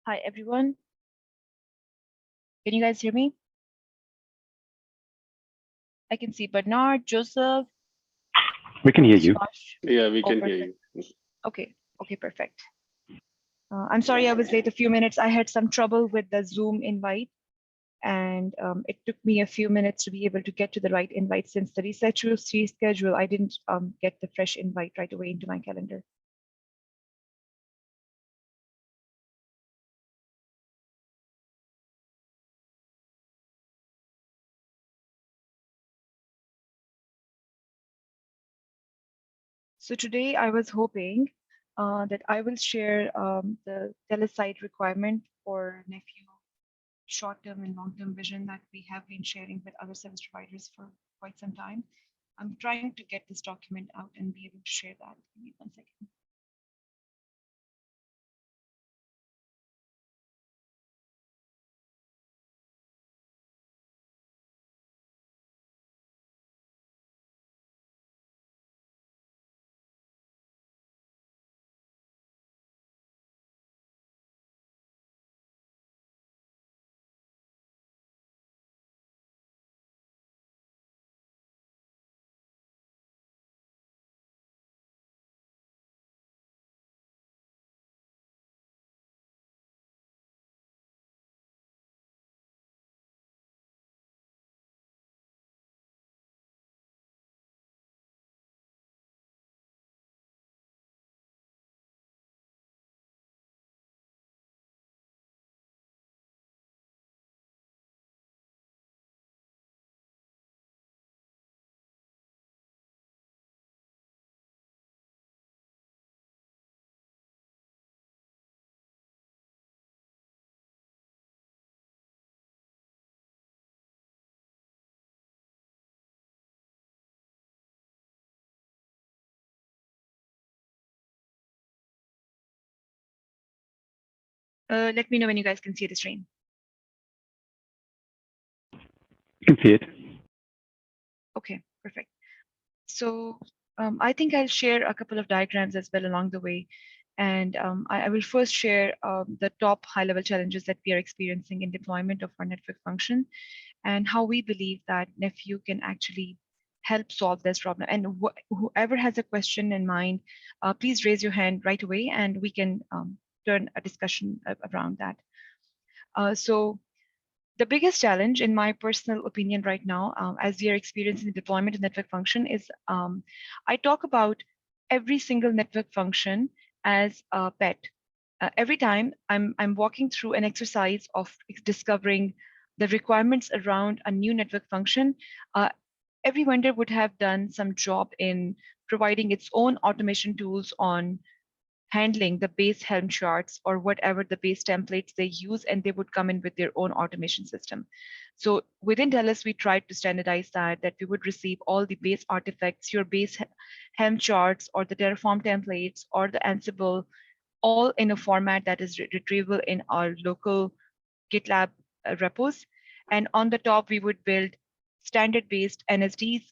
Hi, everyone. Can you guys hear me? I can see Bernard, Joseph, We can hear you. Josh. Yeah, we Oh, can hear perfect. you. Okay. Okay, perfect. I'm sorry I was late a few minutes. I had some trouble with the Zoom invite, and it took me a few minutes to be able to get to the right invite since the reschedule. I didn't get the fresh invite right away into my calendar. So today I was hoping that I will share the telecite requirement for nephew short-term and long-term vision that we have been sharing with other service providers for quite some time. I'm trying to get this document out and be able to share that. Give me 1 second. Let me know when you guys can see the screen. You can see it. Okay, perfect. So I think I'll share a couple of diagrams as well along the way. And I will first share the top high-level challenges that we are experiencing in deployment of our network function and how we believe that Nephew can actually help solve this problem. And whoever has a question in mind, please raise your hand right away and we can turn a discussion around that. So the biggest challenge, in my personal opinion right now, as we are experiencing the deployment of network function is I talk about every single network function as a pet. Every time I'm walking through an exercise of discovering the requirements around a new network function, uh, every vendor would have done some job in providing its own automation tools on handling the base Helm charts or whatever the base templates they use, and they would come in with their own automation system. So within Dallas, we tried to standardize that we would receive all the base artifacts, your base Helm charts or the Terraform templates or the Ansible, all in a format that is retrievable in our local GitLab repos. And on the top, we would build standard-based NSDs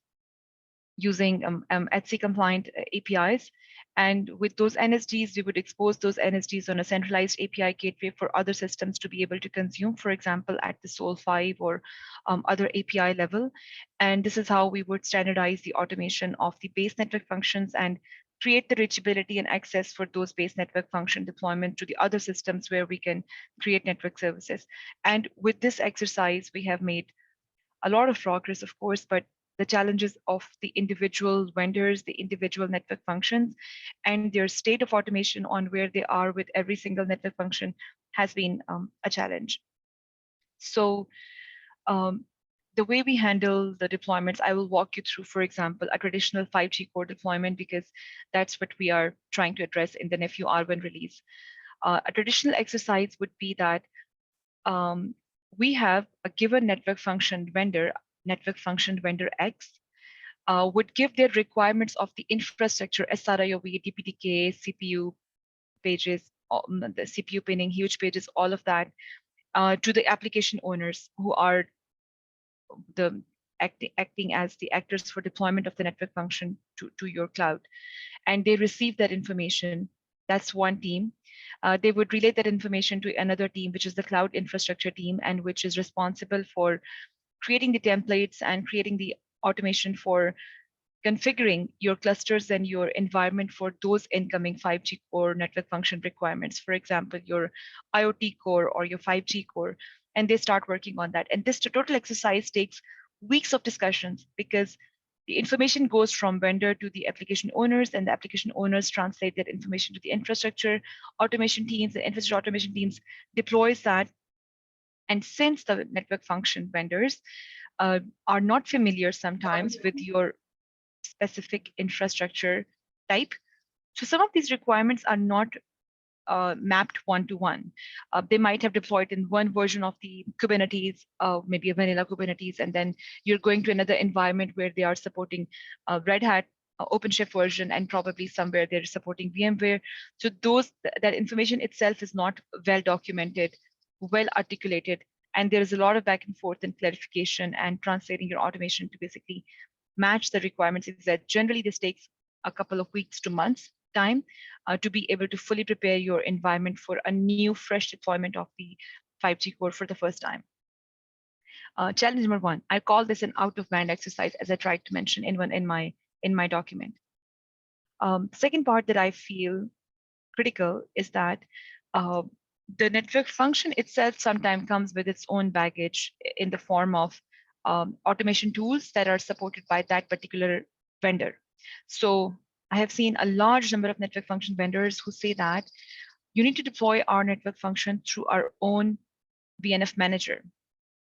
using ETSI compliant APIs. And with those NSDs, we would expose those NSDs on a centralized API gateway for other systems to be able to consume, for example, at the Sol 5 or other API level. And this is how we would standardize the automation of the base network functions and create the reachability and access for those base network function deployment to the other systems where we can create network services. And with this exercise, we have made a lot of progress, of course, but the challenges of the individual vendors, the individual network functions, and their state of automation on where they are with every single network function has been a challenge. So the way we handle the deployments, I will walk you through, for example, a traditional 5G core deployment, because that's what we are trying to address in the Nephew R1 release. A traditional exercise would be that we have a given network function vendor X, would give their requirements of the infrastructure, SRIOV, DPDK, CPU pages, the CPU pinning, huge pages, all of that, to the application owners who are the acting as the actors for deployment of the network function to your cloud. And they receive that information That's one team. They would relay that information to another team, which is the cloud infrastructure team, and which is responsible for creating the templates and creating the automation for configuring your clusters and your environment for those incoming 5G core network function requirements. For example, your IoT core or your 5G core, and they start working on that. And this total exercise takes weeks of discussions because the information goes from vendor to the application owners, and the application owners translate that information to the infrastructure automation teams. The infrastructure automation teams deploys that. And since the network function vendors are not familiar sometimes with your specific infrastructure type, so some of these requirements are not mapped one-to-one. They might have deployed in one version of the Kubernetes, maybe a vanilla Kubernetes, and then you're going to another environment where they are supporting Red Hat OpenShift version, and probably somewhere they're supporting VMware. So that information itself is not well documented, well articulated, and there is a lot of back and forth and clarification and translating your automation to basically match the requirements. Is that generally this takes a couple of weeks to months time to be able to fully prepare your environment for a new fresh deployment of the 5G core for the first time. Challenge number one, I call this an out of band exercise, as I tried to mention in my document. Second part that I feel critical is that the network function itself sometimes comes with its own baggage in the form of automation tools that are supported by that particular vendor. So I have seen a large number of network function vendors who say that you need to deploy our network function through our own VNF manager.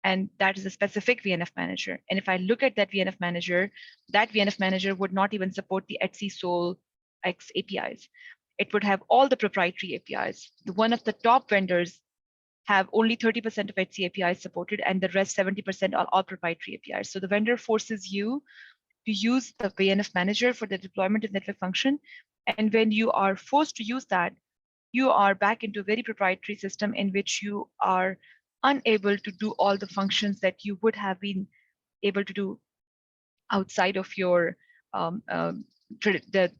And that is a specific VNF manager. And if I look at that VNF manager would not even support the Etsy Soul X APIs. It would have all the proprietary APIs. One of the top vendors have only 30% of Etsy APIs supported, and the rest 70% are all proprietary APIs. So the vendor forces you to use the VNF manager for the deployment of network function. And when you are forced to use that, you are back into a very proprietary system in which you are unable to do all the functions that you would have been able to do outside of your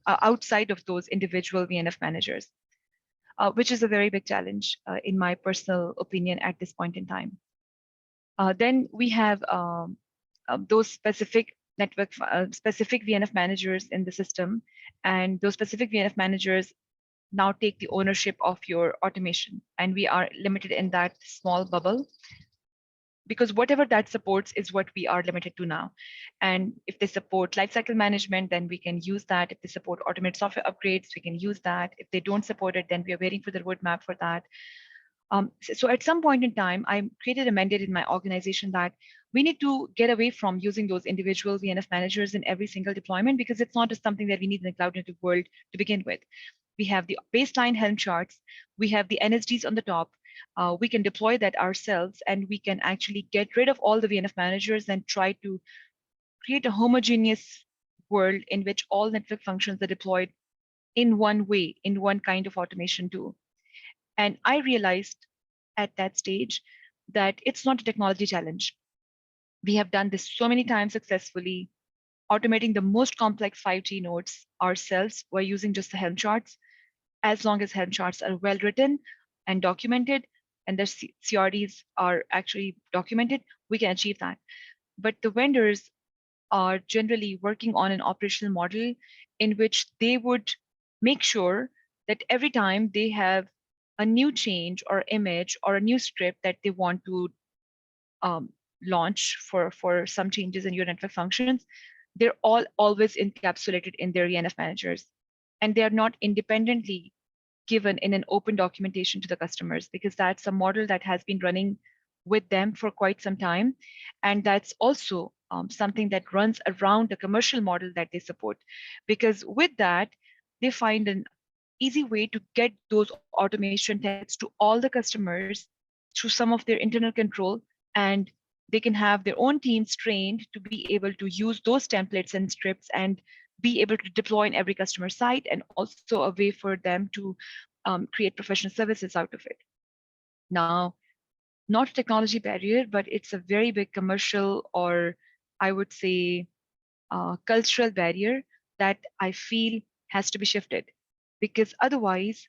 outside of those individual VNF managers, which is a very big challenge in my personal opinion at this point in time. Then we have those specific specific VNF managers in the system, and those specific VNF managers now take the ownership of your automation, and we are limited in that small bubble because whatever that supports is what we are limited to now. And if they support lifecycle management, then we can use that. If they support automated software upgrades, we can use that. If they don't support it, then we are waiting for the roadmap for that. So at some point in time, I created a mandate in my organization that we need to get away from using those individual VNF managers in every single deployment, because it's not just something that we need in the cloud native world to begin with. We have the baseline Helm charts, we have the NSDs on the top. We can deploy that ourselves, and we can actually get rid of all the VNF managers and try to create a homogeneous world in which all network functions are deployed in one way, in one kind of automation tool. And I realized at that stage that it's not a technology challenge. We have done this so many times successfully, automating the most complex 5G nodes ourselves by using just the Helm charts. As long as Helm charts are well written and documented, and the CRDs are actually documented, we can achieve that. But the vendors are generally working on an operational model in which they would make sure that every time they have a new change or image or a new script that they want to launch for some changes in your network functions, they're all always encapsulated in their VNF managers. And they are not independently given in an open documentation to the customers, because that's a model that has been running with them for quite some time. And that's also something that runs around the commercial model that they support. Because with that, they find an easy way to get those automation templates to all the customers through some of their internal control, and they can have their own teams trained to be able to use those templates and scripts and be able to deploy in every customer site, and also a way for them to create professional services out of it. Now, not a technology barrier, but it's a very big commercial, or I would say cultural barrier that I feel has to be shifted. Because otherwise,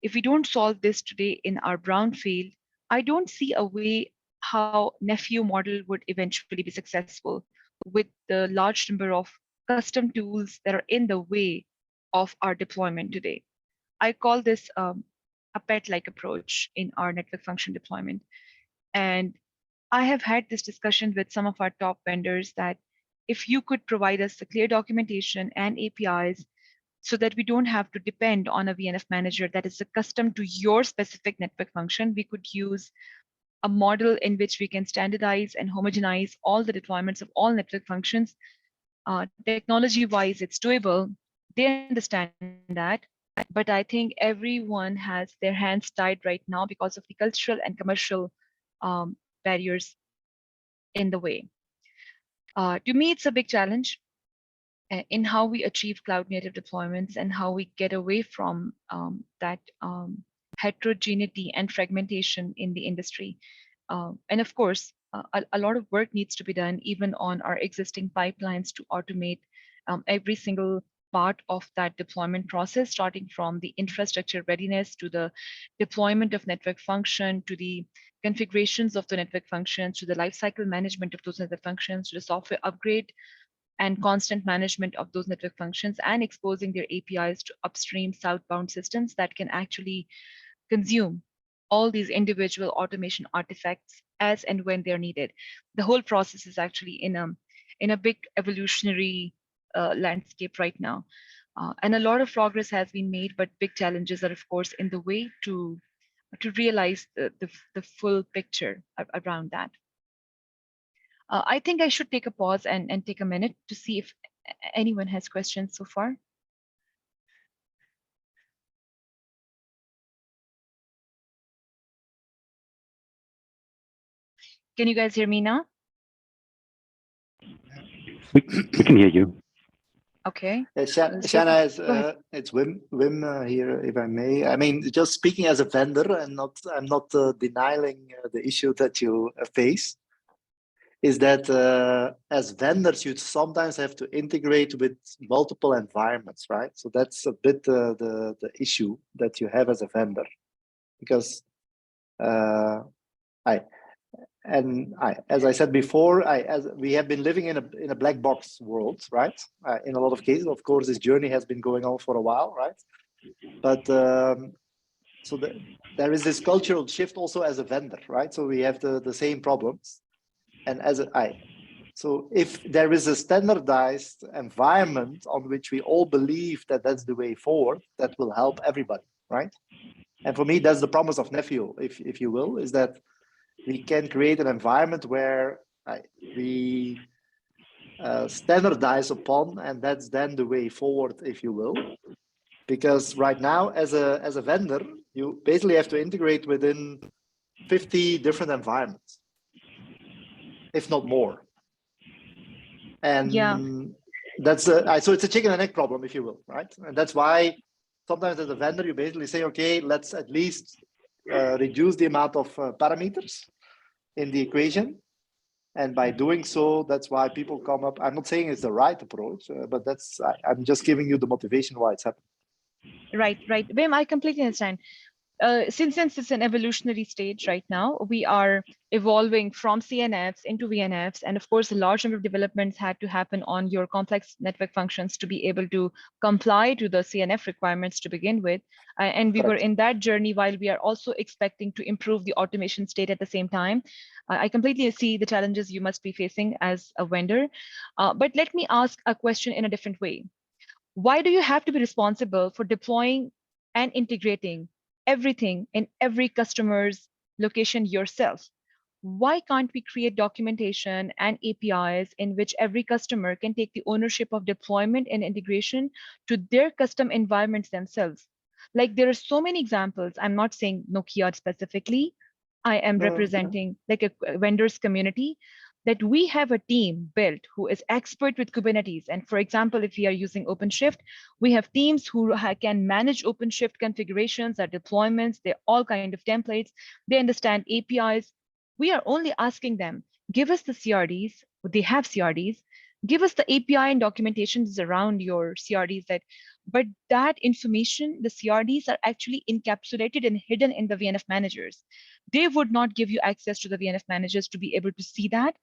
if we don't solve this today in our brownfield, I don't see a way how nephew model would eventually be successful with the large number of custom tools that are in the way of our deployment today. I call this a pet-like approach in our network function deployment. And I have had this discussion with some of our top vendors that if you could provide us the clear documentation and APIs so that we don't have to depend on a VNF manager that is accustomed to your specific network function, we could use a model in which we can standardize and homogenize all the deployments of all network functions. Technology-wise, it's doable. They understand that. But I think everyone has their hands tied right now because of the cultural and commercial barriers in the way. To me, it's a big challenge in how we achieve cloud native deployments and how we get away from that heterogeneity and fragmentation in the industry. And of course, a lot of work needs to be done even on our existing pipelines to automate every single part of that deployment process, starting from the infrastructure readiness to the deployment of network function, to the configurations of the network functions, to the lifecycle management of those network functions, to the software upgrade and constant management of those network functions, and exposing their APIs to upstream southbound systems that can actually consume all these individual automation artifacts as and when they're needed. The whole process is actually in a big evolutionary landscape right now. And a lot of progress has been made, but big challenges are, of course, in the way to realize the full picture around that. I think I should take a pause and take a minute to see if anyone has questions so far. Can you guys hear me now? We can hear you. Okay. Shanna, it's Wim here, if I may. I mean, just speaking as a vendor, and I'm not denying the issue that you face. Is that as vendors, you sometimes have to integrate with multiple environments, right? So that's a bit the issue that you have as a vendor, because as I said before, as we have been living in a black box world, right? In a lot of cases, of course, this journey has been going on for a while, right? But there is this cultural shift also as a vendor, right? So we have the same problems, and so if there is a standardized environment on which we all believe that that's the way forward, that will help everybody, right? And for me, that's the promise of Nephew, if you will, is that we can create an environment where we standardize upon, and that's then the way forward, if you will. Because right now, as a vendor, you basically have to integrate within 50 different environments, if not more. And yeah, that's so it's a chicken and egg problem, if you will, right? And that's why sometimes as a vendor, you basically say, okay, let's at least reduce the amount of parameters in the equation. And by doing so, that's why people come up. I'm not saying it's the right approach, but I'm just giving you the motivation why it's happening. right. Wim, I completely understand. Since it's an evolutionary stage right now, we are evolving from CNFs into VNFs. And of course, a large number of developments had to happen on your complex network functions to be able to comply to the CNF requirements to begin with. And we were in that journey while we are also expecting to improve the automation state at the same time. I completely see the challenges you must be facing as a vendor. But let me ask a question in a different way. Why do you have to be responsible for deploying and integrating everything in every customer's location yourself? Why can't we create documentation and APIs in which every customer can take the ownership of deployment and integration to their custom environments themselves? Like there are so many examples. I'm not saying Nokia specifically. I am representing like a vendors community that we have a team built who is expert with Kubernetes. And for example, if we are using OpenShift, we have teams who can manage OpenShift configurations, their deployments, they're all kind of templates. They understand APIs. We are only asking them, give us the CRDs, they have CRDs, give us the API and documentations around your CRDs that But that information, the CRDs are actually encapsulated and hidden in the VNF managers. They would not give you access to the VNF managers to be able to see that.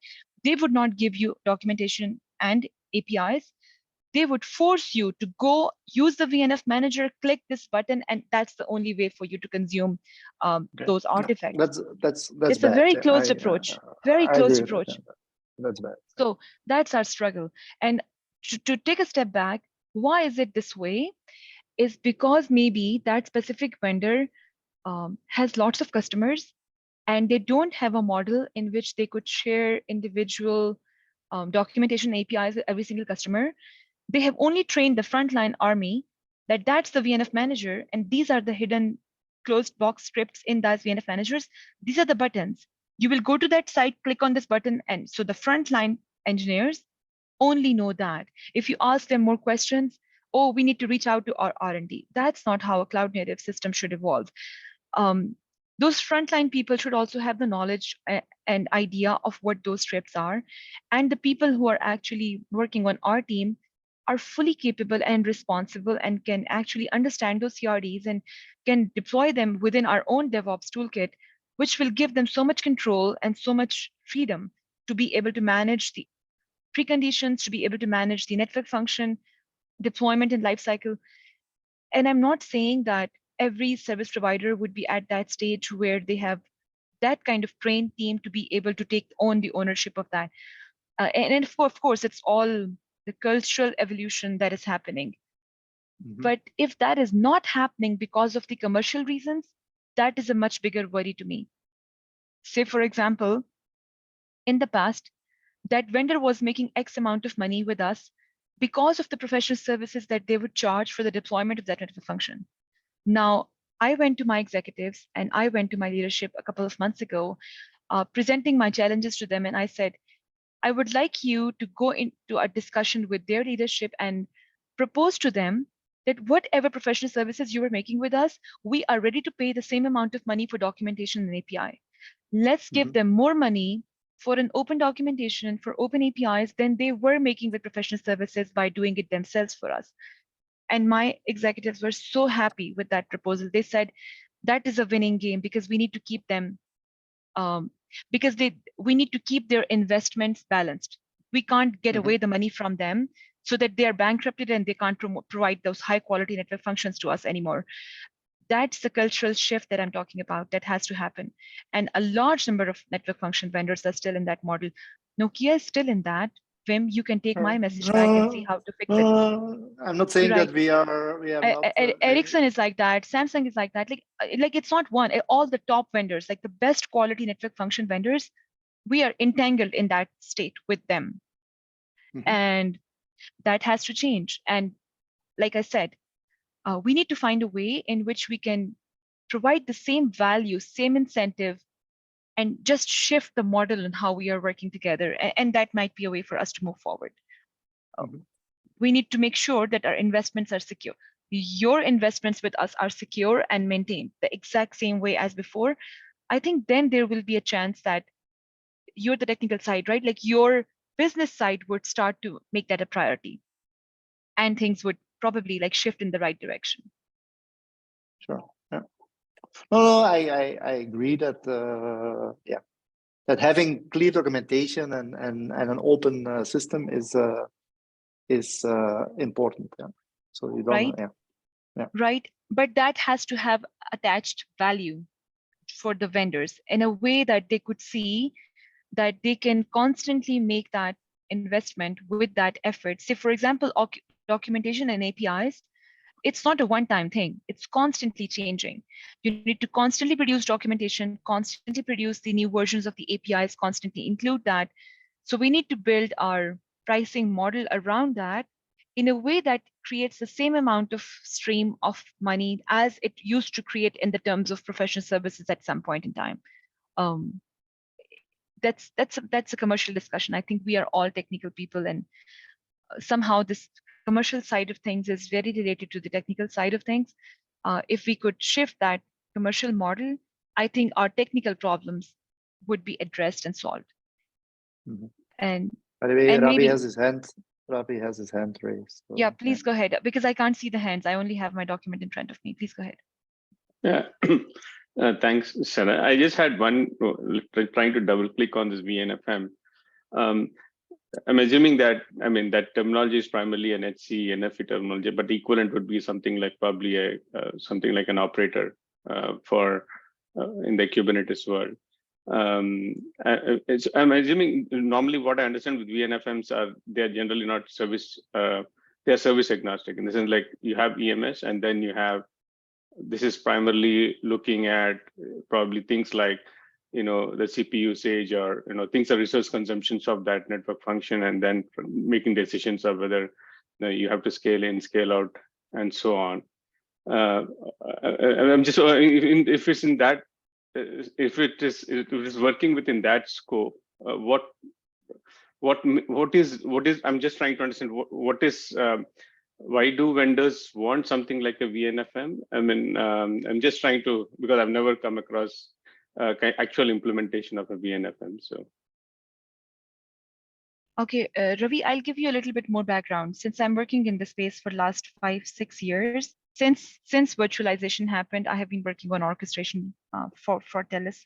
They would not give you documentation and APIs. They would force you to go use the VNF manager, click this button, and that's the only way for you to consume Okay. those No, artifacts. that's It's a bad. very Yeah, closed approach, very I agree closed with that. approach. Yeah, that's bad. So that's our struggle. And to take a step back, why is it this way? Is because maybe that specific vendor has lots of customers and they don't have a model in which they could share individual documentation APIs with every single customer. They have only trained the frontline army that that's the VNF manager, and these are the hidden closed box scripts in those VNF managers. These are the buttons. You will go to that site, click on this button, and so the frontline engineers only know that. If you ask them more questions, oh, we need to reach out to our R&D. That's not how a cloud native system should evolve. Those frontline people should also have the knowledge and idea of what those scripts are. And the people who are actually working on our team are fully capable and responsible and can actually understand those CRDs and can deploy them within our own DevOps toolkit, which will give them so much control and so much freedom to be able to manage the preconditions, to be able to manage the network function, deployment and lifecycle. And I'm not saying that every service provider would be at that stage where they have that kind of trained team to be able to take on the ownership of that. And of course, it's all the cultural evolution that is happening. But if that is not happening because of the commercial reasons, that is a much bigger worry to me. Say, for example, in the past, that vendor was making X amount of money with us because of the professional services that they would charge for the deployment of that network function. Now, I went to my executives and I went to my leadership a couple of months ago, presenting my challenges to them. And I said, I would like you to go into a discussion with their leadership and propose to them that whatever professional services you are making with us, we are ready to pay the same amount of money for documentation and API. Let's give them more money for an open documentation, for open APIs than they were making with professional services by doing it themselves for us. And my executives were so happy with that proposal. They said that is a winning game because we need to keep them, because we need to keep their investments balanced. We can't get away the money from them so that they are bankrupted and they can't provide those high quality network functions to us anymore. That's the cultural shift that I'm talking about that has to happen. And a large number of network function vendors are still in that model. Nokia is still in that. Vim, you can take my message back and see how to fix it. I'm not saying Right. that we have not. Ericsson is like that. Samsung is like that. Like it's not one. All the top vendors, like the best quality network function vendors, we are entangled in that state with them. And that has to change. And like I said, we need to find a way in which we can provide the same value, same incentive, and just shift the model and how we are working together. And that might be a way for us to move forward. We need to make sure that our investments are secure. Your investments with us are secure and maintained the exact same way as before. I think then there will be a chance that you're the technical side, right? Like your business side would start to make that a priority and things would probably like shift in the right direction. Sure. Yeah. No, I agree that that having clear documentation and an open system is important. Yeah. So you don't. Right. Right. But that has to have attached value for the vendors in a way that they could see that they can constantly make that investment with that effort. Say, for example, documentation and APIs, it's not a one-time thing. It's constantly changing. You need to constantly produce documentation, constantly produce the new versions of the APIs, constantly include that. So we need to build our pricing model around that in a way that creates the same amount of stream of money as it used to create in the terms of professional services at some point in time. That's a commercial discussion. I think we are all technical people, and somehow this commercial side of things is very related to the technical side of things. If we could shift that commercial model, I think our technical problems would be addressed and solved. And by the way, and Ravi maybe has his hand Ravi has his hand raised. So, Yeah, please go ahead, because I can't see the hands. I only have my document in front of me. Please go ahead. Yeah, thanks, Sarah. I just had one trying to double click on this VNFM. Um, I'm assuming that, I mean, that terminology is primarily an HC, NFE terminology, but equivalent would be something like probably a something like an operator for in the Kubernetes world. I'm assuming normally what I understand with VNFMs are they are generally not service. They are service agnostic in the sense like you have EMS and then you have. This is primarily looking at probably things like, you know, the CPU usage or, you know, things are resource consumptions of that network function, and then making decisions of whether, you know, you have to scale in, scale out, and so on. I'm just if it's in that, if it is working within that scope, what is I'm just trying to understand what is why do vendors want something like a VNFM? I mean, I'm just trying to, because I've never come across actual implementation of a VNFM. So. Okay, Ravi, I'll give you a little bit more background. Since I'm working in the space for last 5-6 years, since virtualization happened, I have been working on orchestration for TELUS.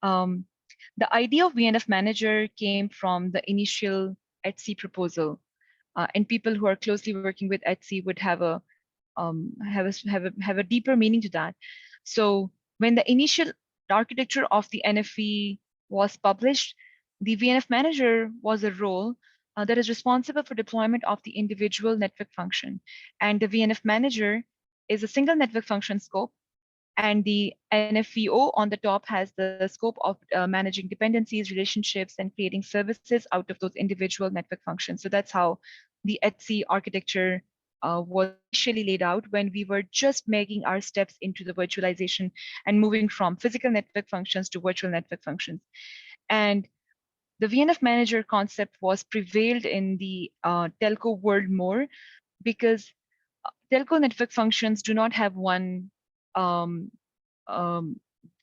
The idea of VNF Manager came from the initial ETSI proposal, and people who are closely working with ETSI would have a deeper meaning to that. So when the initial architecture of the NFV was published, the VNF Manager was a role that is responsible for deployment of the individual network function, and the VNF Manager is a single network function scope, and the NFVO on the top has the scope of managing dependencies, relationships, and creating services out of those individual network functions. So that's how the ETSI architecture was initially laid out when we were just making our steps into the virtualization and moving from physical network functions to virtual network functions. And the VNF Manager concept was prevailed in the telco world more because telco network functions do not have one um,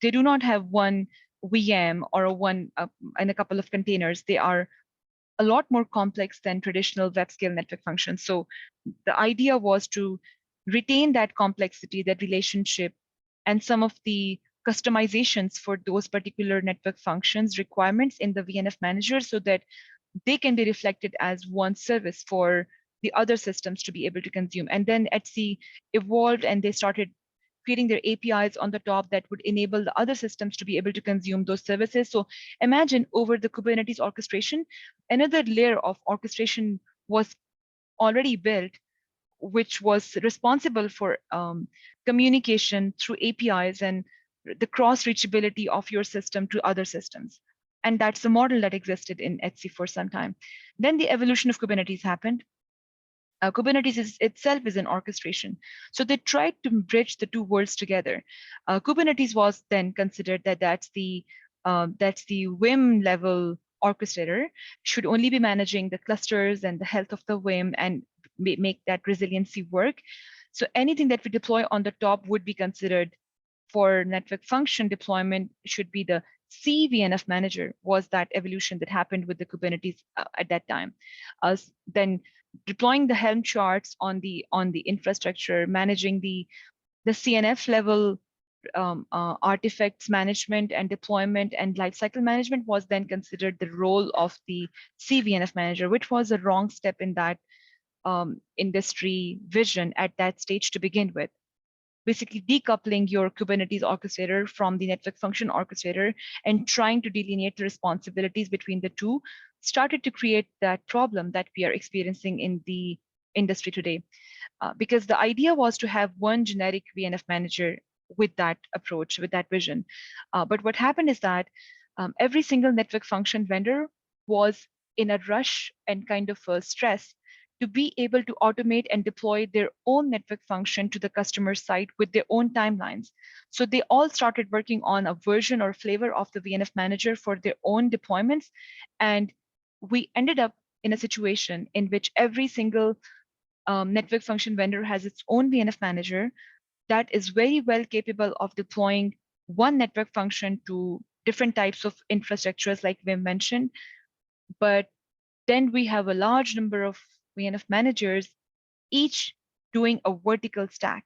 they do not have one VM or one and a couple of containers. They are a lot more complex than traditional web scale network functions. So the idea was to retain that complexity, that relationship, and some of the customizations for those particular network functions requirements in the VNF Manager so that they can be reflected as one service for the other systems to be able to consume. And then Etsy evolved and they started creating their APIs on the top that would enable the other systems to be able to consume those services. So imagine over the Kubernetes orchestration, another layer of orchestration was already built, which was responsible for communication through APIs and the cross reachability of your system to other systems. And that's the model that existed in Etsy for some time. Then the evolution of Kubernetes happened. Kubernetes itself is an orchestration. So they tried to bridge the two worlds together. Kubernetes was then considered that that's the WIM level orchestrator, should only be managing the clusters and the health of the WIM and make that resiliency work. So anything that we deploy on the top would be considered for network function deployment should be the CVNF manager, was that evolution that happened with the Kubernetes at that time. Then deploying the Helm charts on the infrastructure, managing the CNF level artifacts management and deployment and lifecycle management was then considered the role of the CVNF manager, which was a wrong step in that industry vision at that stage to begin with. Basically decoupling your Kubernetes orchestrator from the network function orchestrator and trying to delineate the responsibilities between the two started to create that problem that we are experiencing in the industry today. Because the idea was to have one generic VNF manager with that approach, with that vision. But what happened is that every single network function vendor was in a rush and kind of a stress to be able to automate and deploy their own network function to the customer site with their own timelines. So they all started working on a version or flavor of the VNF manager for their own deployments. And we ended up in a situation in which every single network function vendor has its own VNF manager that is very well capable of deploying one network function to different types of infrastructures like Wim mentioned. But then we have a large number of VNF managers, each doing a vertical stack.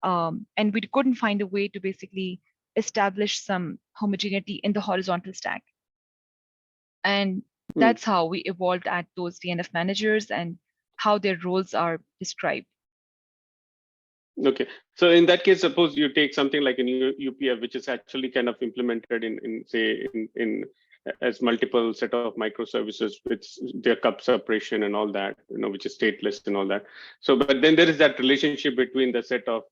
And we couldn't find a way to basically establish some homogeneity in the horizontal stack. And that's how we evolved at those VNF managers and how their roles are described. Okay, so in that case, suppose you take something like an UPF, which is actually kind of implemented in say in as multiple set of microservices with their cup separation and all that, which is stateless and all that. So, but then there is that relationship between the set of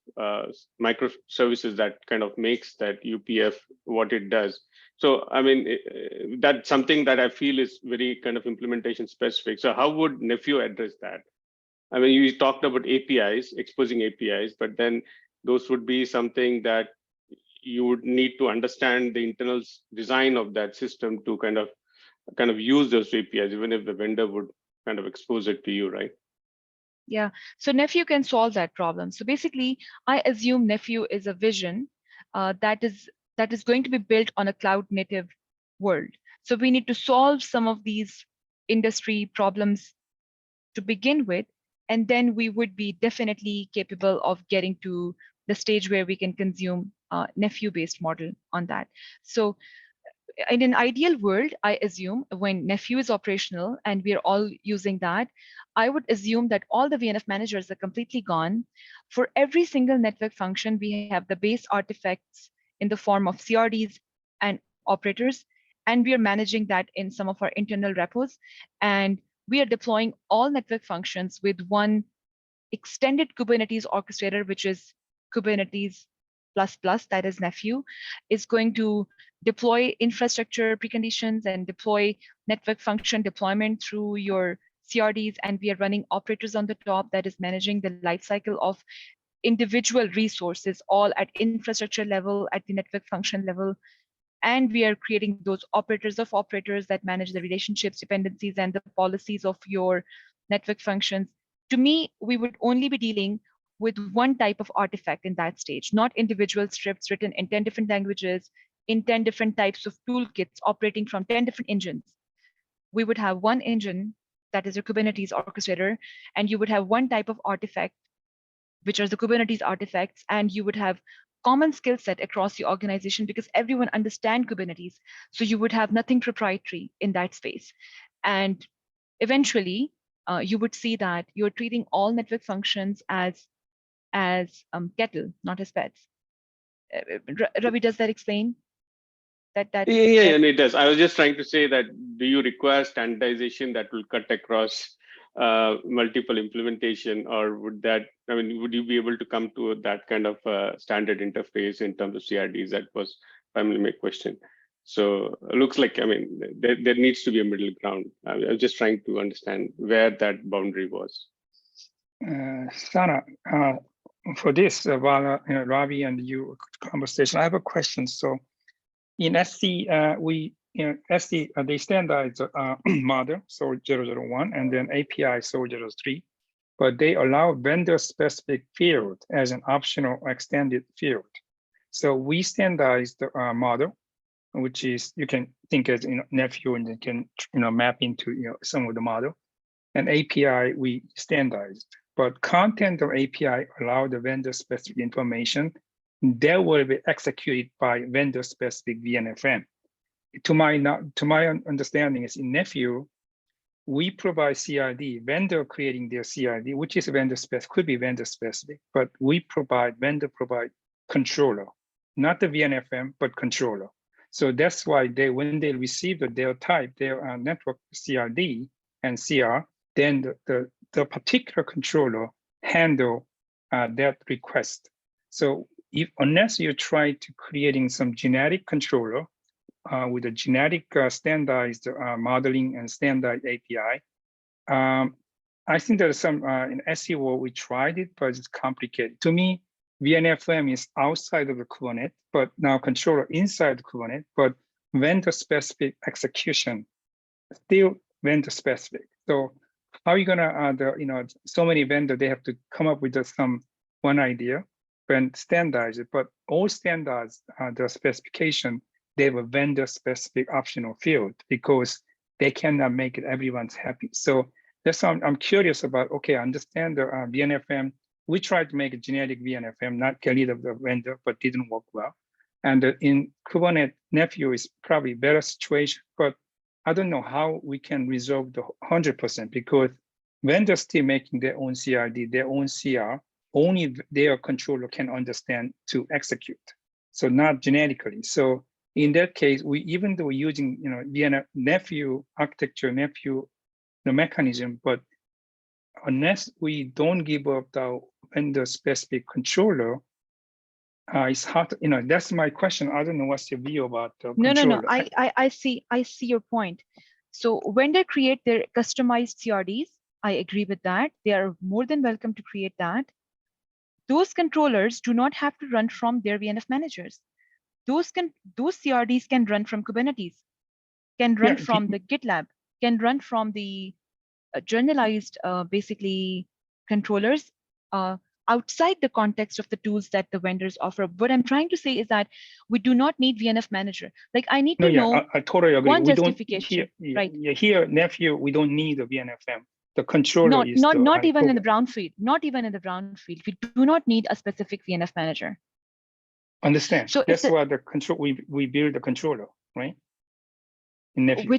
microservices that kind of makes that UPF what it does. So, I mean, that's something that I feel is very kind of implementation specific. So how would Nephew address that? I mean, you talked about APIs, exposing APIs, but then those would be something that you would need to understand the internal design of that system to kind of use those APIs, even if the vendor would kind of expose it to you, right? Yeah, so Nephew can solve that problem. So basically, I assume Nephew is a vision that is going to be built on a cloud native world. So we need to solve some of these industry problems to begin with, and then we would be definitely capable of getting to the stage where we can consume Nephew-based model on that. So in an ideal world, I assume when Nephew is operational and we're all using that, I would assume that all the VNF managers are completely gone. For every single network function, we have the base artifacts in the form of CRDs and operators, and we are managing that in some of our internal repos. And we are deploying all network functions with one extended Kubernetes orchestrator, which is Kubernetes plus, that is Nephew, is going to deploy infrastructure preconditions and deploy network function deployment through your CRDs. And we are running operators on the top that is managing the lifecycle of individual resources, all at infrastructure level, at the network function level. And we are creating those operators of operators that manage the relationships, dependencies, and the policies of your network functions. To me, we would only be dealing with one type of artifact in that stage, not individual scripts written in 10 different languages, in 10 different types of toolkits operating from 10 different engines. We would have one engine that is a Kubernetes orchestrator, and you would have one type of artifact, which are the Kubernetes artifacts, and you would have common skill set across the organization because everyone understands Kubernetes. So you would have nothing proprietary in that space. And eventually, you would see that you're treating all network functions as kettle, not as pets. Ravi, does that explain? Yeah, and it does. I was just trying to say that, do you require standardization that will cut across multiple implementation, or would you be able to come to that kind of standard interface in terms of CRDs? That was primarily my question. So it looks like, there needs to be a middle ground. I was just trying to understand where that boundary was. Sana, for this, while Ravi and you conversation, I have a question. So in SC, they standardize model, so 001, and then API, so 03, but they allow vendor-specific field as an optional extended field. So we standardize the model, which is, you can think as Nephew, and you can map into some of the model. And API we standardized, but content of API allow the vendor-specific information that will be executed by vendor-specific VNFM. To my understanding is in Nephew, we provide CRD, vendor creating their CRD, which is vendor-specific, could be vendor-specific, but we vendor provide controller, not the VNFM, but controller. So that's why when they receive their type, their network CRD and CR, then the particular controller handle that request. So unless you try to creating some genetic controller with a genetic standardized modeling and standard API, I think there's some in SEO we tried it, but it's complicated. To me, VNFM is outside of the Kubernetes, but now controller inside the Kubernetes, but vendor-specific execution still vendor-specific. So how are you gonna so many vendors, they have to come up with one idea and standardize it, but all standards, the specification, they have a vendor-specific optional field because they cannot make it everyone's happy. So That's why I'm curious about, okay, I understand the VNFM. We tried to make a generic VNFM, not get rid of the vendor, but didn't work well. And in Kubernetes, Nephew is probably better situation, but I don't know how we can resolve the 100% because vendors still making their own CRD, their own CR, only their controller can understand to execute. So not genetically. So in that case, even though we're using, VNF Nephew architecture, Nephew the mechanism, but unless we don't give up the vendor specific controller, it's hard. That's my question. I don't know what's your view about the controller. No. I see your point. So when they create their customized CRDs, I agree with that. They are more than welcome to create that. Those controllers do not have to run from their VNF managers. Those CRDs can run from Kubernetes, can run from the GitLab, can run from the generalized basically controllers outside the context of the tools that the vendors offer. What I'm trying to say is that we do not need VNF manager. Like I need to know I totally agree. one We justification, don't, right? Here, Nephew, we don't need a VNFM. The controller is not even in the brownfield. Not even in the brownfield. We do not need a specific VNF manager. Understand. So that's why the control we build the controller, right? In Nephew.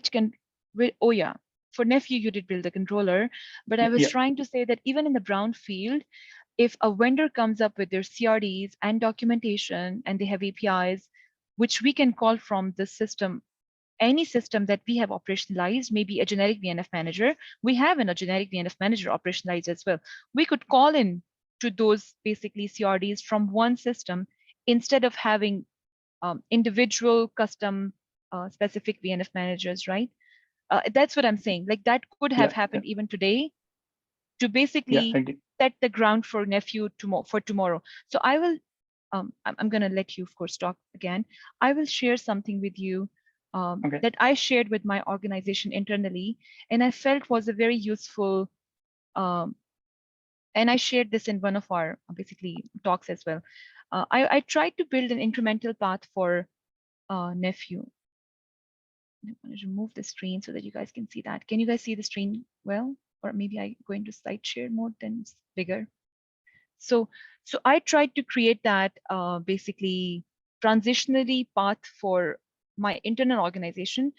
Oh yeah. For Nephew, you did build the controller, but I was trying to say that even in the brownfield, if a vendor comes up with their CRDs and documentation and they have APIs, which we can call from the system, any system that we have operationalized, maybe a generic VNF manager, we have in a generic VNF manager operationalized as well. We could call in to those basically CRDs from one system instead of having individual custom specific VNF managers, right? That's what I'm saying. Like that could have happened even today to basically set the ground for Nephew for tomorrow. So I will, I'm going to let you, of course, talk again. I will share something with you that I shared with my organization internally, and I felt was a very useful, and I shared this in one of our basically talks as well. I tried to build an incremental path for Nephew. I want to remove the screen so that you guys can see that. Can you guys see the screen well? Or maybe I go into slide share mode, then it's bigger. So I tried to create that basically transitionary path for my internal organization.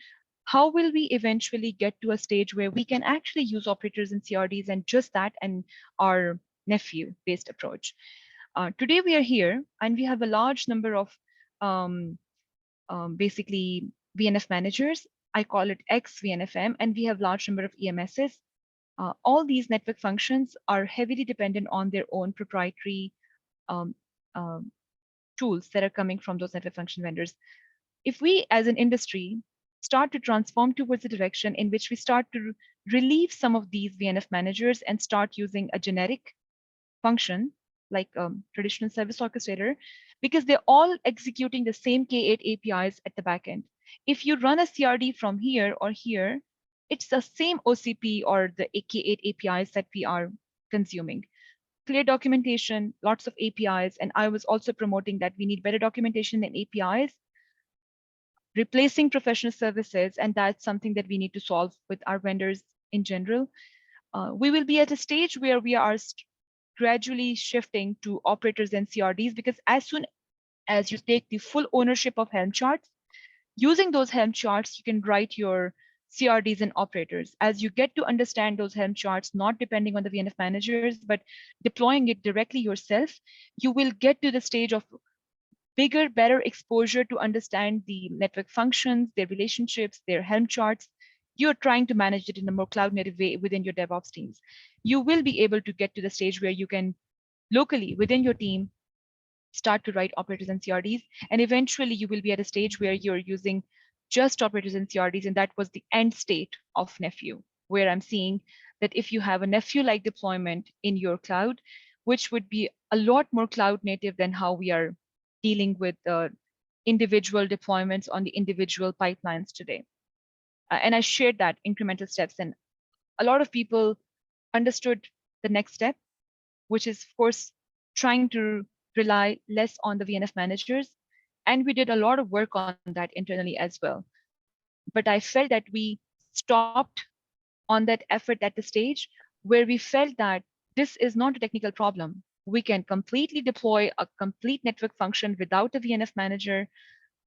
How will we eventually get to a stage where we can actually use operators and CRDs and just that and our Nephew based approach? Today we are here and we have a large number of basically VNF managers. I call it X VNFM, and we have large number of EMSs. All these network functions are heavily dependent on their own proprietary tools that are coming from those network function vendors. If we as an industry start to transform towards a direction in which we start to relieve some of these VNF managers and start using a generic function like traditional service orchestrator, because they're all executing the same K8 APIs at the back end. If you run a CRD from here or here, it's the same OCP or the K8 APIs that we are consuming. Clear documentation, lots of APIs, and I was also promoting that we need better documentation and APIs, replacing professional services, and that's something that we need to solve with our vendors in general. We will be at a stage where we are gradually shifting to operators and CRDs, because as soon as you take the full ownership of Helm charts, using those Helm charts, you can write your CRDs and operators. As you get to understand those Helm charts, not depending on the VNF managers, but deploying it directly yourself, you will get to the stage of bigger, better exposure to understand the network functions, their relationships, their Helm charts. You're trying to manage it in a more cloud native way within your DevOps teams. You will be able to get to the stage where you can locally within your team start to write operators and CRDs. And eventually you will be at a stage where you're using just operators and CRDs. And that was the end state of Nephew, where I'm seeing that if you have a Nephew-like deployment in your cloud, which would be a lot more cloud native than how we are dealing with the individual deployments on the individual pipelines today. And I shared that incremental steps, and a lot of people understood the next step, which is of course trying to rely less on the VNF managers. And we did a lot of work on that internally as well. But I felt that we stopped on that effort at the stage where we felt that this is not a technical problem. We can completely deploy a complete network function without a VNF manager,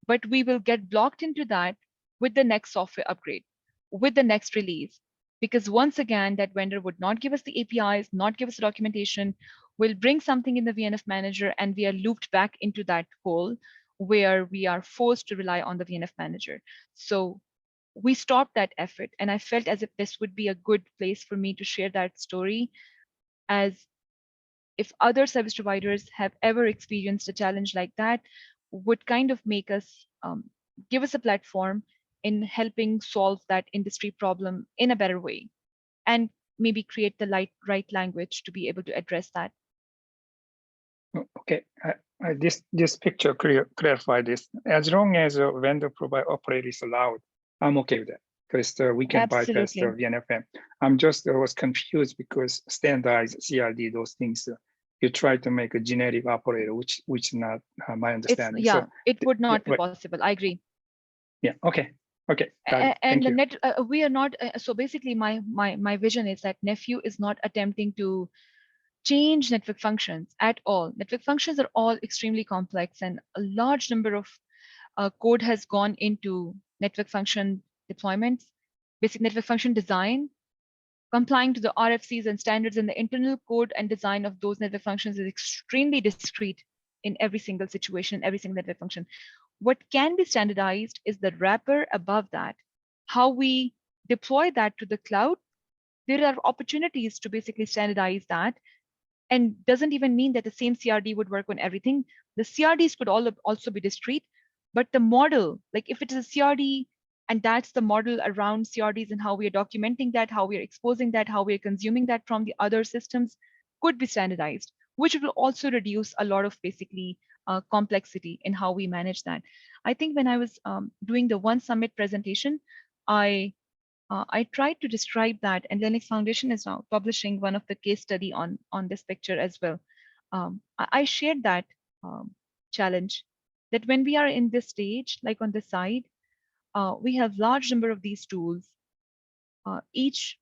but we will get blocked into that with the next software upgrade, with the next release. Because once again, that vendor would not give us the APIs, not give us the documentation, will bring something in the VNF manager, and we are looped back into that hole where we are forced to rely on the VNF manager. So we stopped that effort, and I felt as if this would be a good place for me to share that story, as if other service providers have ever experienced a challenge like that, would kind of make us give us a platform in helping solve that industry problem in a better way, and maybe create the right language to be able to address that. Okay, this picture clarify this. As long as a vendor provide operator is allowed, I'm okay with that, because we can bypass the Absolutely. VNFM. I'm just was confused because standardized CRD, those things, you try to make a generic operator, which not my understanding. Yeah, so it would not be right. possible. I agree. Yeah. Okay. Got it. And Thank you. we are not. So basically, my vision is that Nephew is not attempting to change network functions at all. Network functions are all extremely complex, and a large number of code has gone into network function deployments, basic network function design. Complying to the RFCs and standards in the internal code and design of those network functions is extremely discrete in every single situation, every single network function. What can be standardized is the wrapper above that, how we deploy that to the cloud. There are opportunities to basically standardize that, and doesn't even mean that the same CRD would work on everything. The CRDs could also be discrete, but the model, like if it is a CRD and that's the model around CRDs and how we are documenting that, how we are exposing that, how we are consuming that from the other systems, could be standardized, which will also reduce a lot of basically complexity in how we manage that. I think when I was doing the One Summit presentation, I tried to describe that, and Linux Foundation is now publishing one of the case study on this picture as well. I shared that challenge, that when we are in this stage, like on this side, we have large number of these tools, each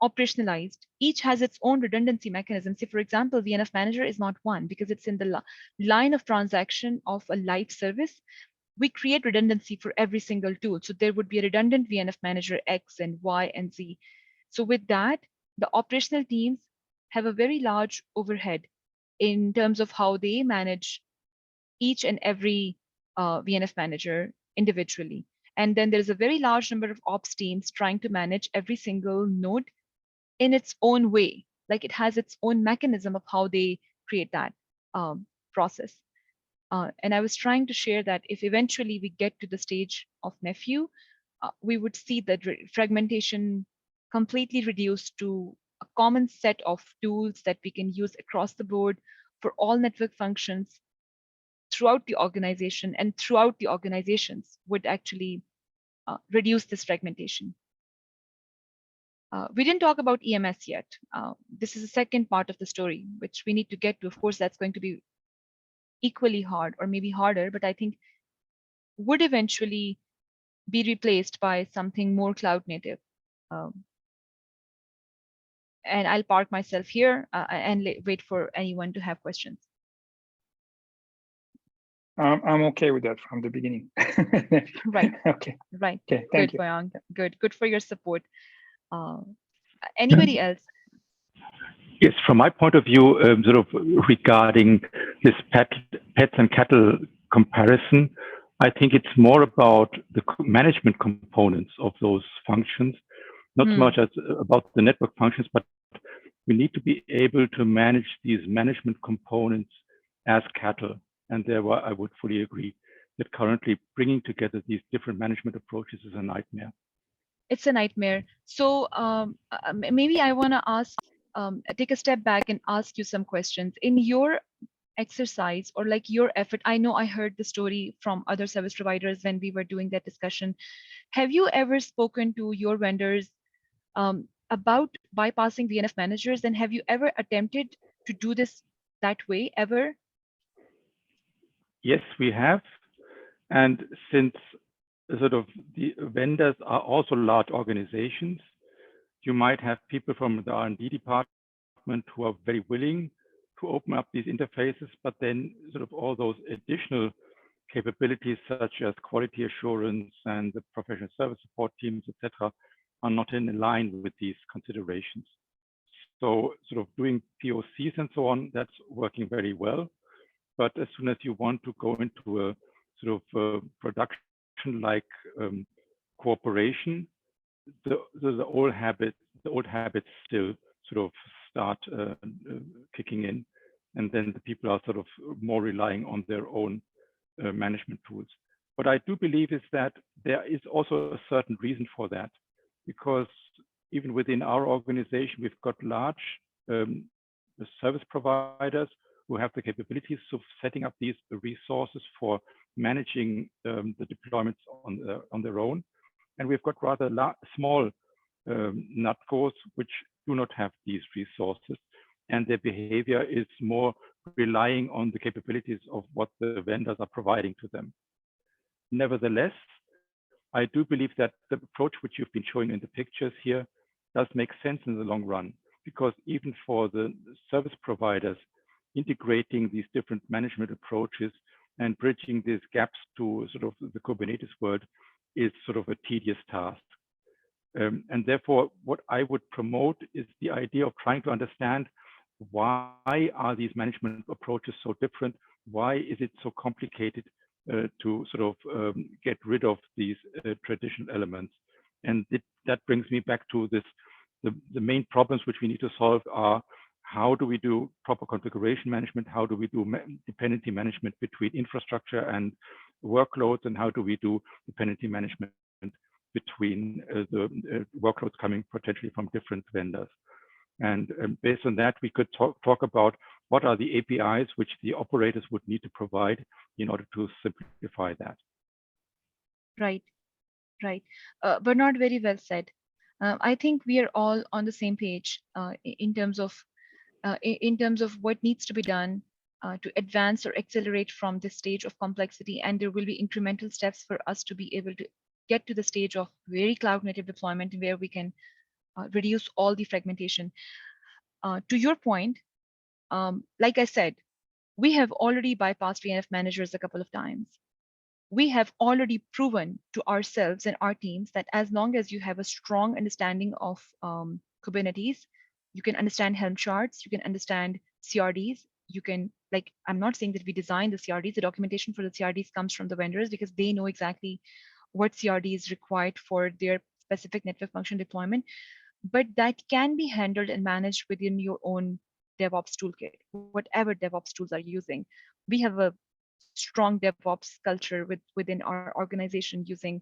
operationalized, each has its own redundancy mechanism. Say, for example, VNF Manager is not one because it's in the line of transaction of a live service. We create redundancy for every single tool. So there would be a redundant VNF manager X and Y and Z. So with that, the operational teams have a very large overhead in terms of how they manage each and every VNF manager individually. And then there's a very large number of ops teams trying to manage every single node in its own way. Like it has its own mechanism of how they create that process. And I was trying to share that if eventually we get to the stage of Nephew, we would see that fragmentation completely reduced to a common set of tools that we can use across the board for all network functions throughout the organization, and throughout the organizations would actually reduce this fragmentation. We didn't talk about EMS yet. This is the second part of the story, which we need to get to. Of course, that's going to be equally hard or maybe harder, but I think would eventually be replaced by something more cloud native. And I'll park myself here and wait for anyone to have questions. I'm okay with that from the beginning. Right. Okay. Right. Okay. Good, Thank you. Boyang. Good for your support. Anybody else? Yes, from my point of view, sort of regarding this pets and cattle comparison, I think it's more about the management components of those functions, not so much as about the network functions, but we need to be able to manage these management components as cattle. And therefore, I would fully agree that currently bringing together these different management approaches is a nightmare. It's a nightmare. So maybe I want to ask, take a step back and ask you some questions. In your exercise or like your effort, I know I heard the story from other service providers when we were doing that discussion. Have you ever spoken to your vendors about bypassing VNF managers, and have you ever attempted to do this that way ever? Yes, we have. And since sort of the vendors are also large organizations, you might have people from the R&D department who are very willing to open up these interfaces, but then sort of all those additional capabilities such as quality assurance and the professional service support teams, etc., are not in line with these considerations. So sort of doing POCs and so on, that's working very well. But as soon as you want to go into a sort of production-like cooperation, the old habits still sort of start kicking in, and then the people are sort of more relying on their own management tools. What I do believe is that there is also a certain reason for that, because even within our organization, we've got large service providers who have the capabilities of setting up these resources for managing the deployments on their own. And we've got rather small NATCOs which do not have these resources, and their behavior is more relying on the capabilities of what the vendors are providing to them. Nevertheless, I do believe that the approach which you've been showing in the pictures here does make sense in the long run, because even for the service providers, integrating these different management approaches and bridging these gaps to sort of the Kubernetes world is sort of a tedious task. And therefore, what I would promote is the idea of trying to understand why are these management approaches so different? Why is it so complicated to sort of get rid of these traditional elements? And that brings me back to this, the main problems which we need to solve are, how do we do proper configuration management? How do we do dependency management between infrastructure and workloads? And how do we do dependency management between the workloads coming potentially from different vendors? And based on that, we could talk about what are the APIs which the operators would need to provide in order to simplify that. Right, right. Bernard, very well said. I think we are all on the same page in terms of what needs to be done to advance or accelerate from this stage of complexity, and there will be incremental steps for us to be able to get to the stage of very cloud native deployment where we can reduce all the fragmentation. To your point, like I said, we have already bypassed VNF managers a couple of times. We have already proven to ourselves and our teams that as long as you have a strong understanding of Kubernetes, you can understand Helm charts, you can understand CRDs, you can, like, I'm not saying that we design the CRDs, the documentation for the CRDs comes from the vendors because they know exactly what CRD is required for their specific network function deployment, but that can be handled and managed within your own DevOps toolkit, whatever DevOps tools are using. We have a strong DevOps culture within our organization using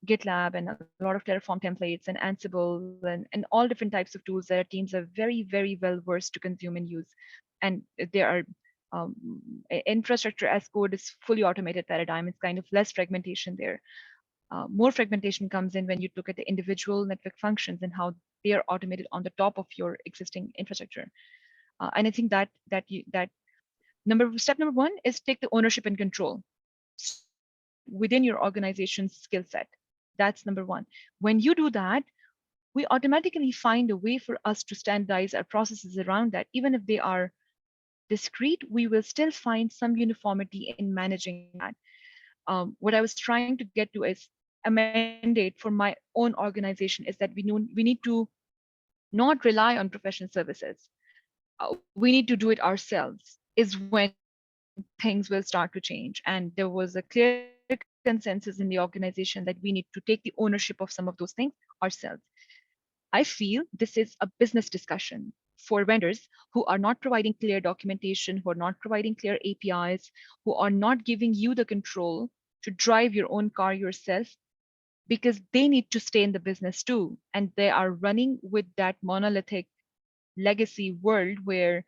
GitLab and a lot of Terraform templates and Ansible and all different types of tools that our teams are very, very well versed to consume and use. And there are infrastructure as code is fully automated paradigm. It's kind of less fragmentation there. More fragmentation comes in when you look at the individual network functions and how they are automated on the top of your existing infrastructure. And I think that step number one is take the ownership and control within your organization's skill set. That's number one. When you do that, we automatically find a way for us to standardize our processes around that. Even if they are discrete, we will still find some uniformity in managing that. What I was trying to get to is a mandate for my own organization is that we need to not rely on professional services. We need to do it ourselves, is when things will start to change. And there was a clear consensus in the organization that we need to take the ownership of some of those things ourselves. I feel this is a business discussion for vendors who are not providing clear documentation, who are not providing clear APIs, who are not giving you the control to drive your own car yourself, because they need to stay in the business too. And they are running with that monolithic legacy world where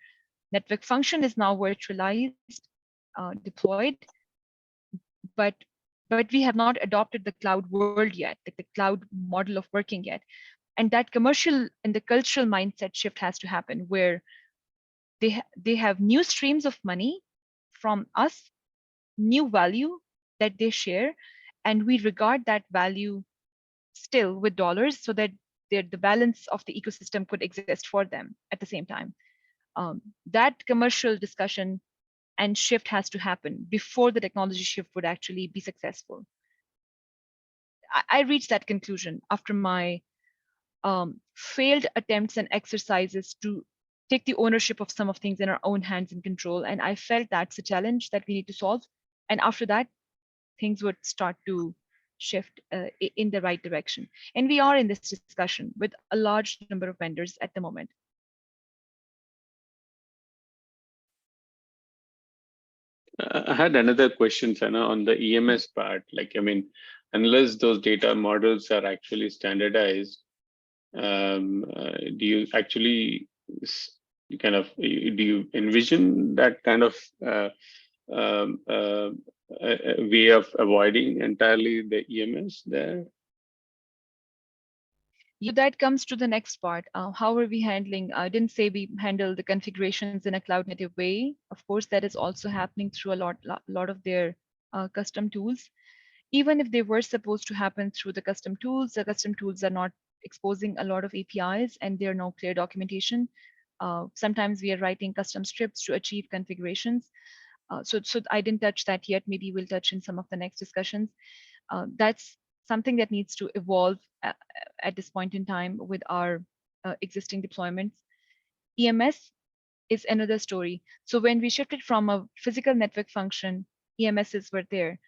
network function is now virtualized, deployed, but we have not adopted the cloud world yet, the cloud model of working yet. And that commercial and the cultural mindset shift has to happen where they have new streams of money from us, new value that they share, and we regard that value still with dollars so that the balance of the ecosystem could exist for them at the same time. That commercial discussion and shift has to happen before the technology shift would actually be successful. I reached that conclusion after my failed attempts and exercises to take the ownership of some of things in our own hands and control. And I felt that's a challenge that we need to solve. And after that, things would start to shift in the right direction. And we are in this discussion with a large number of vendors at the moment. I had another question, Sana, on the EMS part. Like, I mean, unless those data models are actually standardized, do you actually do you envision that kind of way of avoiding entirely the EMS there? That comes to the next part. How are we handling? I didn't say we handle the configurations in a cloud native way. Of course, that is also happening through a lot of their custom tools. Even if they were supposed to happen through the custom tools are not exposing a lot of APIs and there are no clear documentation. Sometimes we are writing custom scripts to achieve configurations. So I didn't touch that yet. Maybe we'll touch in some of the next discussions. That's something that needs to evolve at this point in time with our existing deployments. EMS is another story. So when we shifted from a physical network function, EMSs were there.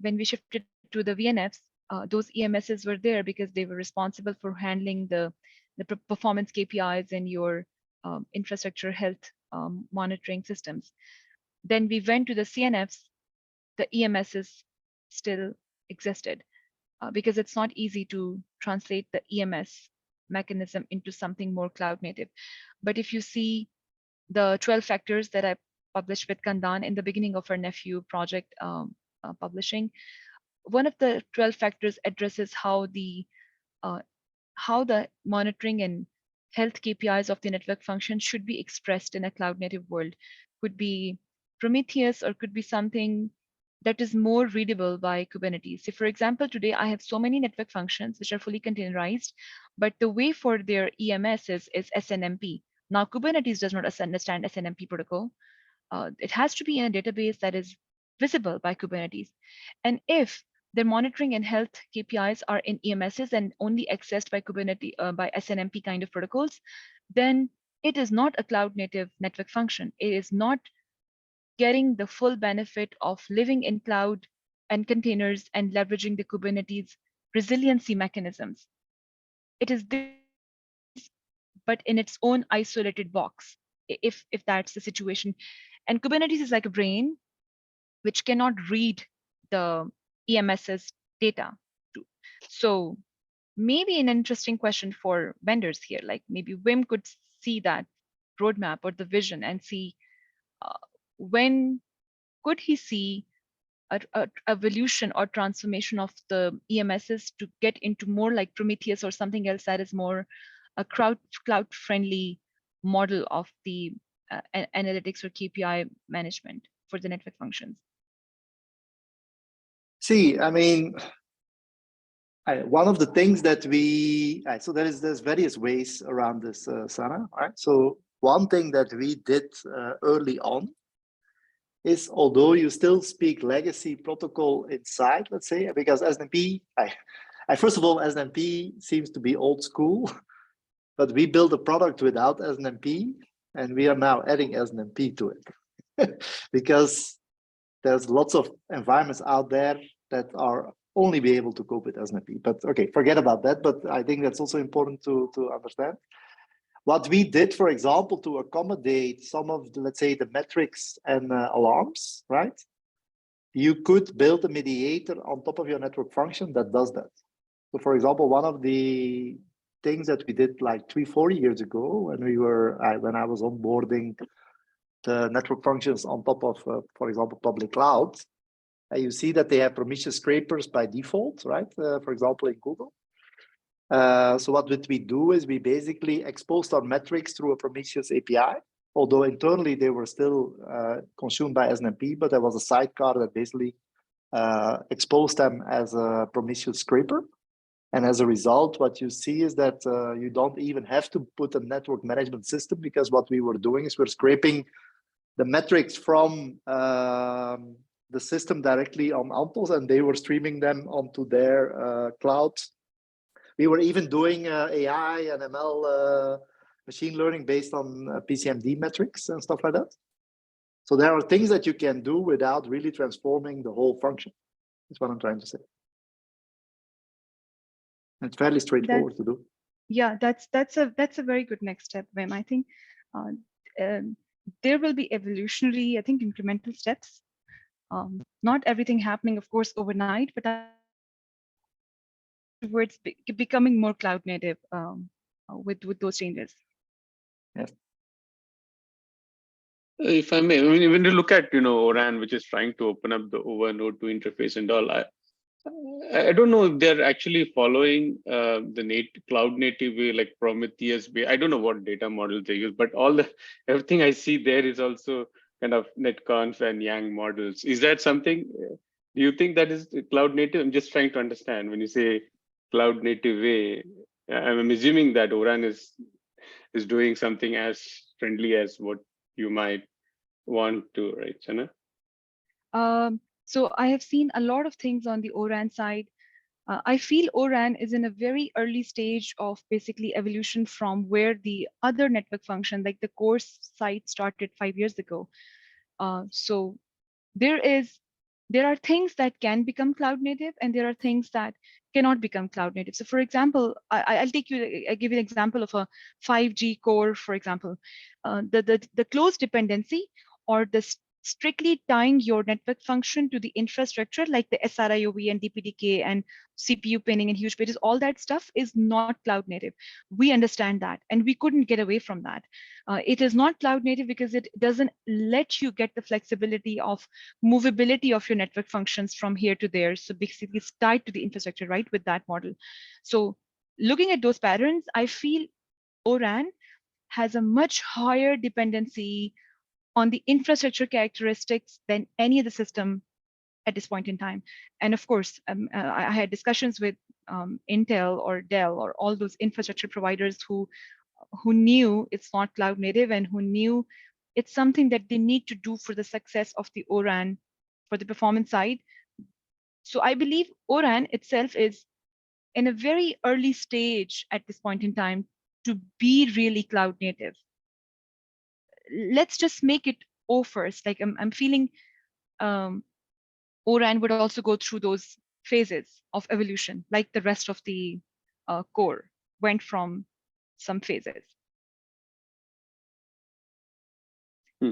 When we shifted to the VNFs, those EMSs were there because they were responsible for handling the performance KPIs in your infrastructure health monitoring systems. Then we went to the CNFs, the EMSs still existed because it's not easy to translate the EMS mechanism into something more cloud native. But if you see the 12 factors that I published with Kandan in the beginning of our nephew project publishing, one of the 12 factors addresses how the monitoring and health KPIs of the network function should be expressed in a cloud native world. Could be Prometheus or could be something that is more readable by Kubernetes. So for example, today I have so many network functions which are fully containerized, but the way for their EMS is SNMP. Now Kubernetes does not understand SNMP protocol. It has to be in a database that is visible by Kubernetes. And if their monitoring and health KPIs are in EMSs and only accessed by Kubernetes, by SNMP kind of protocols, then it is not a cloud native network function. It is not getting the full benefit of living in cloud and containers and leveraging the Kubernetes resiliency mechanisms. It is this, but in its own isolated box, if that's the situation. And Kubernetes is like a brain which cannot read the EMS's data. So maybe an interesting question for vendors here, like maybe Wim could see that roadmap or the vision and see when could he see a evolution or transformation of the EMSs to get into more like Prometheus or something else that is more a cloud friendly model of the analytics or KPI management for the network functions? See, I mean, one of the things that so there's various ways around this, Sana, right? So one thing that we did early on is, although you still speak legacy protocol inside, let's say, because SNMP, first of all, SNMP seems to be old school, but we built a product without SNMP, and we are now adding SNMP to it because there's lots of environments out there that are only be able to cope with SNMP. But okay, forget about that. But I think that's also important to understand. What we did, for example, to accommodate some of the, let's say, the metrics and alarms, right? You could build a mediator on top of your network function that does that. So for example, one of the things that we did like 3-4 years ago when when I was onboarding the network functions on top of, for example, public cloud, you see that they have Prometheus scrapers by default, right? For example, in Google. So what did we do is we basically exposed our metrics through a Prometheus API, although internally they were still consumed by SNMP, but there was a sidecar that basically exposed them as a Prometheus scraper. And as a result, what you see is that you don't even have to put a network management system, because what we were doing is we're scraping the metrics from the system directly on Antos, and they were streaming them onto their cloud. We were even doing AI and ML machine learning based on PCMD metrics and stuff like that. So there are things that you can do without really transforming the whole function. That's what I'm trying to say. It's fairly straightforward to do. Yeah, that's a very good next step, Wim. I think there will be evolutionary, I think, incremental steps. Not everything happening, of course, overnight, but towards becoming more cloud native with those changes. Yes. If I may, I mean, when you look at ORAN, which is trying to open up the over node 2 interface and all, I don't know if they're actually following the cloud native way, like Prometheus way. I don't know what data models they use, but everything I see there is also kind of netconf and Yang models. Is that something? Do you think that is cloud native? I'm just trying to understand when you say cloud native way. I'm assuming that ORAN is doing something as friendly as what you might want to, right, Sana? So I have seen a lot of things on the ORAN side. I feel ORAN is in a very early stage of basically evolution from where the other network function, like the core site, started 5 years ago. So there are things that can become cloud native, and there are things that cannot become cloud native. So for example, I'll give you an example of a 5G core, for example. The close dependency, or the strictly tying your network function to the infrastructure, like the SRIOV and DPDK and CPU pinning and huge pages, all that stuff is not cloud native. We understand that, and we couldn't get away from that. It is not cloud native because it doesn't let you get the flexibility of movability of your network functions from here to there. So basically it's tied to the infrastructure, right, with that model. So looking at those patterns, I feel ORAN has a much higher dependency on the infrastructure characteristics than any other system at this point in time. And of course, I had discussions with Intel or Dell or all those infrastructure providers who knew it's not cloud native, and who knew it's something that they need to do for the success of the ORAN for the performance side. So I believe ORAN itself is in a very early stage at this point in time to be really cloud native. Let's just make it O first. Like I'm feeling ORAN would also go through those phases of evolution, like the rest of the core went from some phases.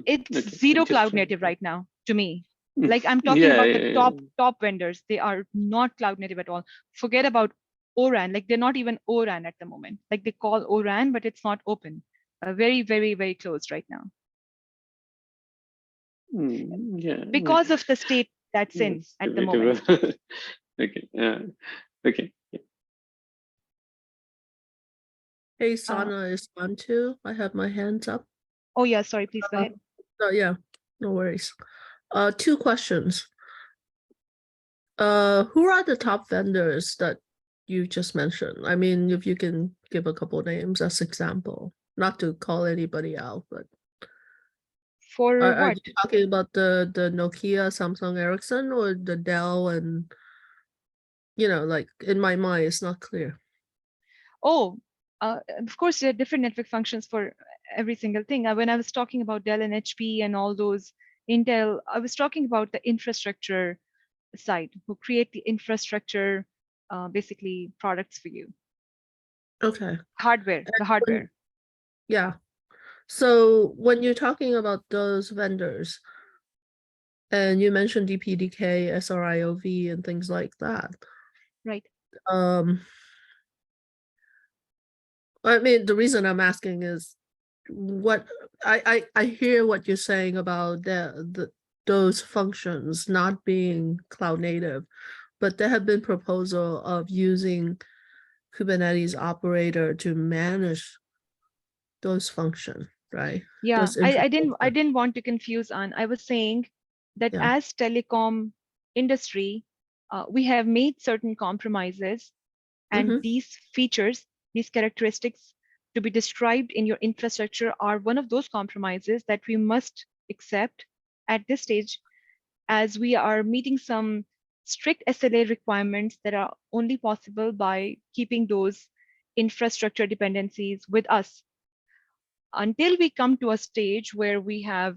It's Okay. zero cloud native right now to me. Mm. Like I'm talking Yeah, about the top vendors, they are not cloud native at all. Forget about ORAN, like they're not even ORAN at the moment. Like they call ORAN, but it's not open. Very, very, very closed right now. Yeah. Because of the state that's in at the moment. Okay. Okay. Hey, Sana is on too. I have my hands up. Oh yeah, sorry, please go ahead. Yeah, no worries. 2 questions. Who are the top vendors that you just mentioned? I mean, if you can give a couple of names as example, not to call anybody out, but For are what? you talking about the Nokia, Samsung, Ericsson, or the Dell? And like in my mind, it's not clear. Oh, of course, there are different network functions for every single thing. When I was talking about Dell and HP and all those Intel, I was talking about the infrastructure side, who create the infrastructure, basically products for you. Okay. Hardware, the hardware. Yeah. So when you're talking about those vendors, and you mentioned DPDK, SRIOV, and things like that. Right. I mean, the reason I'm asking is what I hear what you're saying about those functions not being cloud native, but there have been proposal of using Kubernetes operator to manage those functions, right? Yeah, I didn't want to confuse on. I was saying that Yeah. as telecom industry, we have made certain compromises, And Mhm. these features, these characteristics to be described in your infrastructure are one of those compromises that we must accept at this stage, as we are meeting some strict SLA requirements that are only possible by keeping those infrastructure dependencies with us until we come to a stage where we have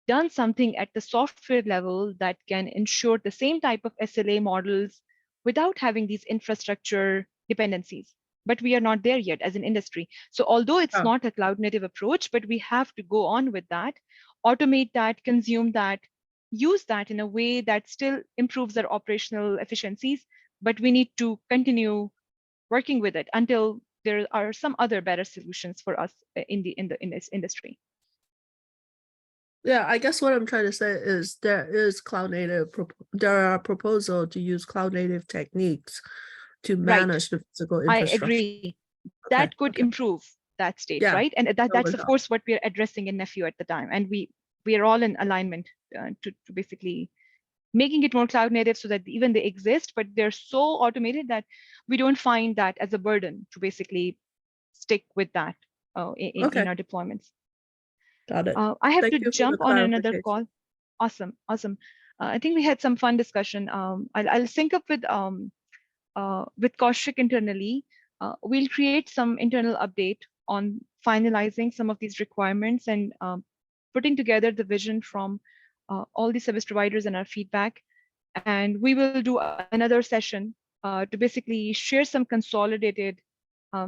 done something at the software level that can ensure the same type of SLA models without having these infrastructure dependencies. But we are not there yet as an industry. So although it's Oh. not a cloud native approach, but we have to go on with that, automate that, consume that, use that in a way that still improves our operational efficiencies, but we need to continue working with it until there are some other better solutions for us in this industry. Yeah, I guess what I'm trying to say is there is cloud native, there are proposal to use cloud native techniques to Right. manage the physical I infrastructure. agree. Okay, That could okay. improve that state, Yeah, right? And that's over of time. course what we are addressing in Nephew at the time, and we are all in alignment to basically making it more cloud native so that even they exist, but they're so automated that we don't find that as a burden to basically stick with that Okay, in our deployments. got it. I have Thank to you for the jump on another clarification. call. Awesome, awesome. I think we had some fun discussion. I'll sync up with Kaushik internally. We'll create some internal update on finalizing some of these requirements and putting together the vision from all the service providers and our feedback. And we will do another session to basically share some consolidated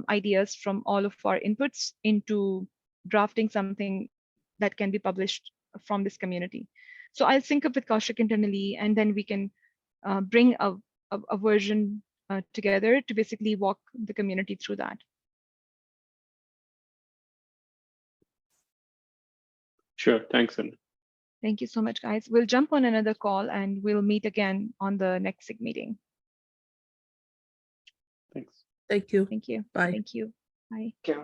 ideas from all of our inputs into drafting something that can be published from this community. So I'll sync up with Kaushik internally, and then we can bring a version together to basically walk the community through that. Sure. Thanks, Sun. Thank you so much, guys. We'll jump on another call and we'll meet again on the next SIG meeting. Thanks. Thank you. Thank you. Bye. Thank you. Bye. Okay.